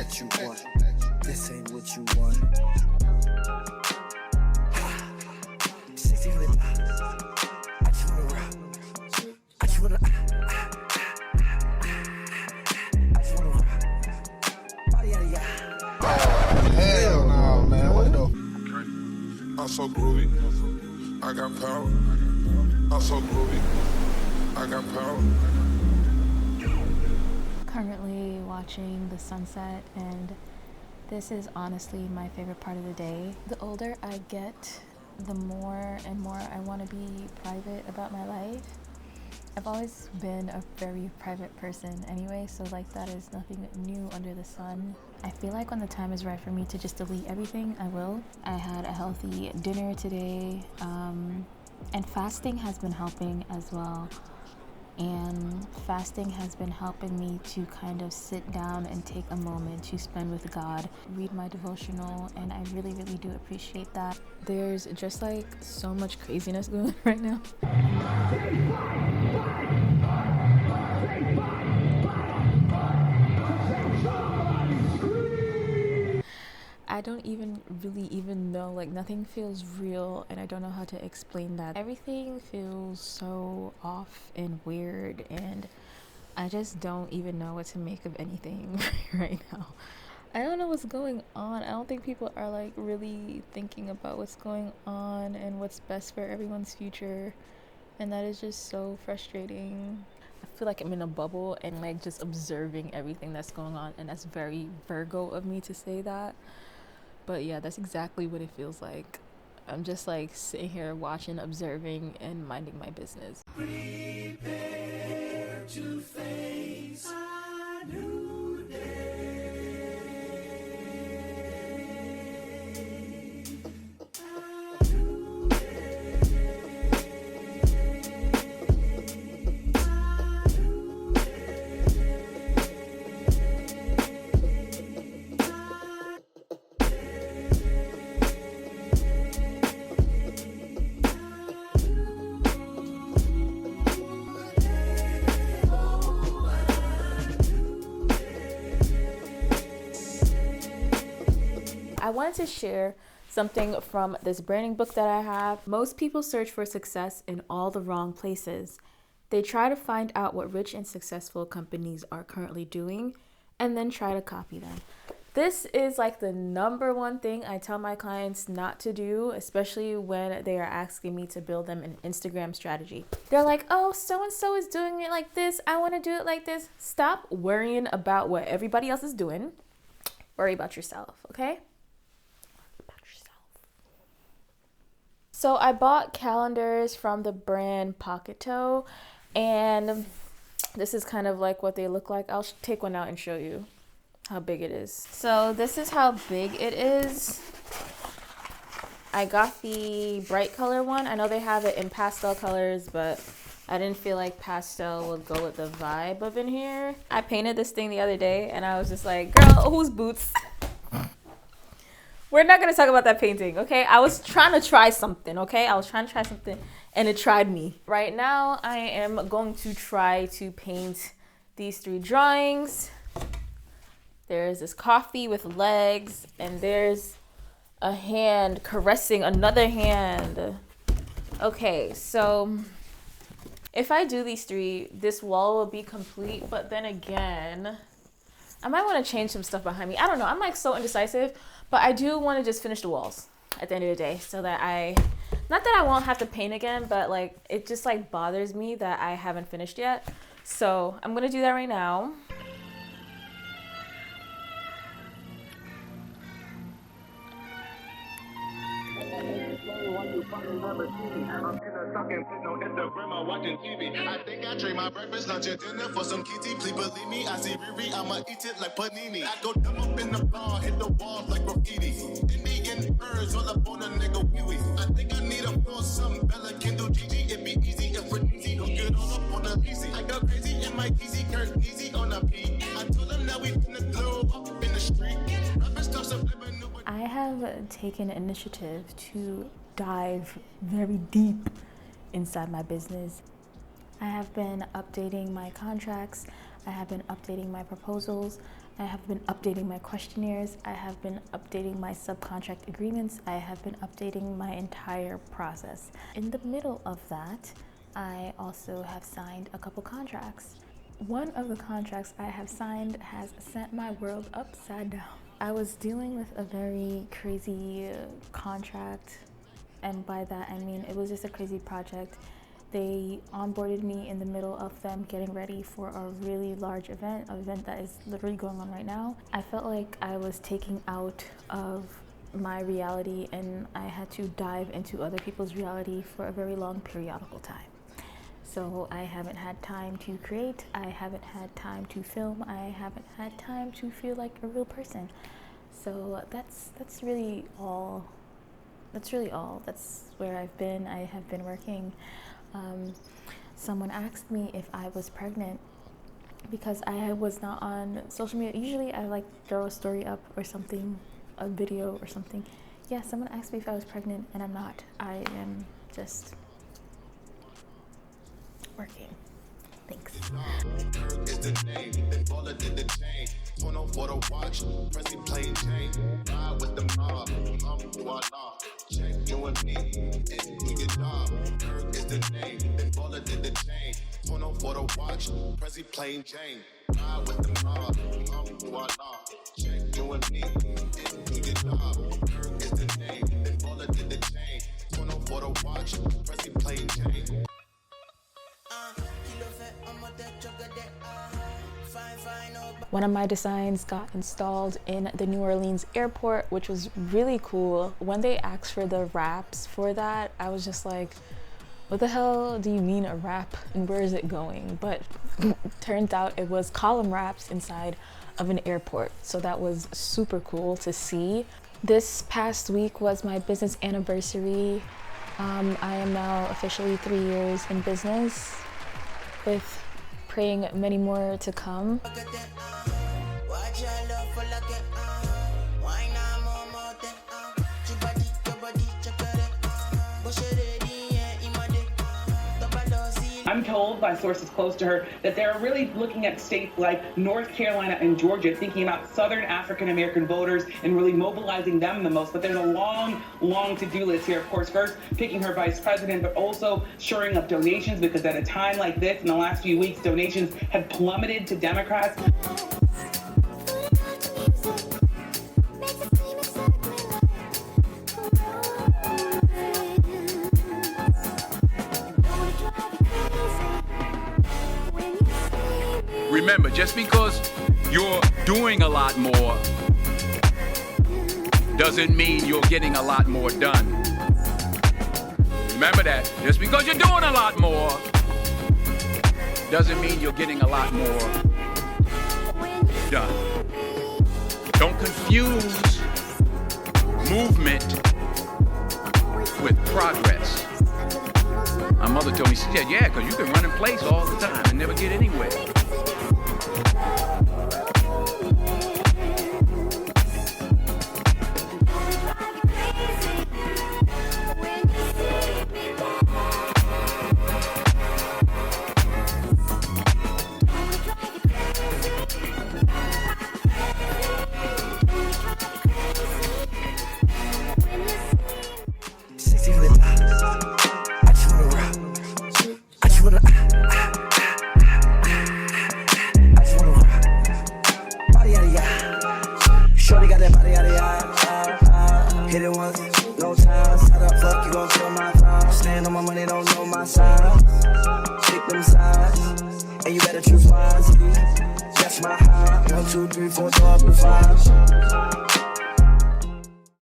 that you want. This ain't what you want. 60 with I just wanna rock. I just wanna rock. Oh, yeah. Hell no, man. What the? I'm so groovy. I got power. I'm so groovy. I got power. Currently watching the sunset, and this is honestly my favorite part of the day. The older I get, the more and more I want to be private about my life. I've always been a very private person anyway, so like that is nothing new under the sun. I feel like when the time is right for me to just delete everything, I will. I had a healthy dinner today, and fasting has been helping as well. And fasting has been helping me to kind of sit down and take a moment to spend with God, read my devotional, and I really, really do appreciate that. There's just like so much craziness going on right now. I don't really know, like nothing feels real, and I don't know how to explain that. Everything feels so off and weird, and I just don't even know what to make of anything right now. I don't know what's going on. I don't think people are like really thinking about what's going on and what's best for everyone's future, and that is just so frustrating. I feel like I'm in a bubble and like just observing everything that's going on, and that's very Virgo of me to say that. But yeah, that's exactly what it feels like. I'm just like sitting here watching, observing, and minding my business. Prepare to face a new day. A new day. A new I wanted to share something from this branding book that I have. Most people search for success in all the wrong places. They try to find out what rich and successful companies are currently doing and then try to copy them. This is like the number one thing I tell my clients not to do, especially when they are asking me to build them an Instagram strategy. They're like, oh, so-and-so is doing it like this. I want to do it like this. Stop worrying about what everybody else is doing. Worry about yourself, okay? So I bought calendars from the brand Pocketto, and this is kind of like what they look like. I'll take one out and show you how big it is. So this is how big it is. I got the bright color one. I know they have it in pastel colors, but I didn't feel like pastel would go with the vibe of in here. I painted this thing the other day, and I was just like, girl, whose boots? We're not going to talk about that painting, okay? I was trying to try something, okay? And it tried me. Right now, I am going to try to paint these 3 drawings. There's this coffee with legs, and there's a hand caressing another hand. Okay, so if I do these 3, this wall will be complete, but then again, I might want to change some stuff behind me. I don't know. I'm like so indecisive, but I do want to just finish the walls at the end of the day so that not that I won't have to paint again, but like it just like bothers me that I haven't finished yet. So I'm going to do that right now. Watching TV. I think I trade my breakfast, lunch, and dinner for some kitty. Please believe me, I see Riri, I'ma eat it like panini. I go dumb up in the bar, hit the walls like graffiti. Indian birds all up on a nigga wee-wee. I think I need a floor, some Bella Kindle GG. It be easy if we're easy. Don't get all up on the easy. I go crazy in my easy, Kurt easy on a beat. I told them that we finna glow up in the street. I have taken initiative to dive very deep inside my business. I have been updating my contracts. I have been updating my proposals. I have been updating my questionnaires. I have been updating my subcontract agreements. I have been updating my entire process. In the middle of that, I also have signed a couple contracts. One of the contracts I have signed has sent my world upside down. I was dealing with a very crazy contract, and by that I mean it was just a crazy project. They onboarded me in the middle of them getting ready for a really large event, an event that is literally going on right now. I felt like I was taking out of my reality and I had to dive into other people's reality for a very long periodical time. So I haven't had time to create, I haven't had time to film, I haven't had time to feel like a real person. So that's really all. That's where I've been. I have been working. Someone asked me if I was pregnant because I was not on social media. Usually I like throw a story up or something, a video or something. Yeah, someone asked me if I was pregnant and I'm not. I am just working. Thanks. Is the name, then baller did the chain. Turn on for the watch, pressy plain chain. Ride with the mob, voila. Check you and me, and do your job. Kirk is the name, then baller did the chain. Turn on for the watch, pressy plain chain. Ride with the mob, voila. Check you and me, and do your job. Kirk is the name, then baller did the chain. Turn on for the watch, pressy plain chain. One of my designs got installed in the New Orleans airport, which was really cool. When they asked for the wraps for that, I was just like, what the hell do you mean a wrap and where is it going? But turns out it was column wraps inside of an airport. So that was super cool to see. This past week was my business anniversary. I am now officially 3 years in business, with praying many more to come. I'm told by sources close to her that they're really looking at states like North Carolina and Georgia, thinking about Southern African American voters and really mobilizing them the most. But there's a long, long to-do list here. Of course, first picking her vice president, but also shoring up donations, because at a time like this, in the last few weeks, donations have plummeted to Democrats. Remember, just because you're doing a lot more doesn't mean you're getting a lot more done. Remember that. Just because you're doing a lot more doesn't mean you're getting a lot more done. Don't confuse movement with progress. My mother told me, she said, yeah, because you can run in place all the time and never get anywhere. And you better choose wisely. That's my high. 1, 2, 3, 4, 5, 5.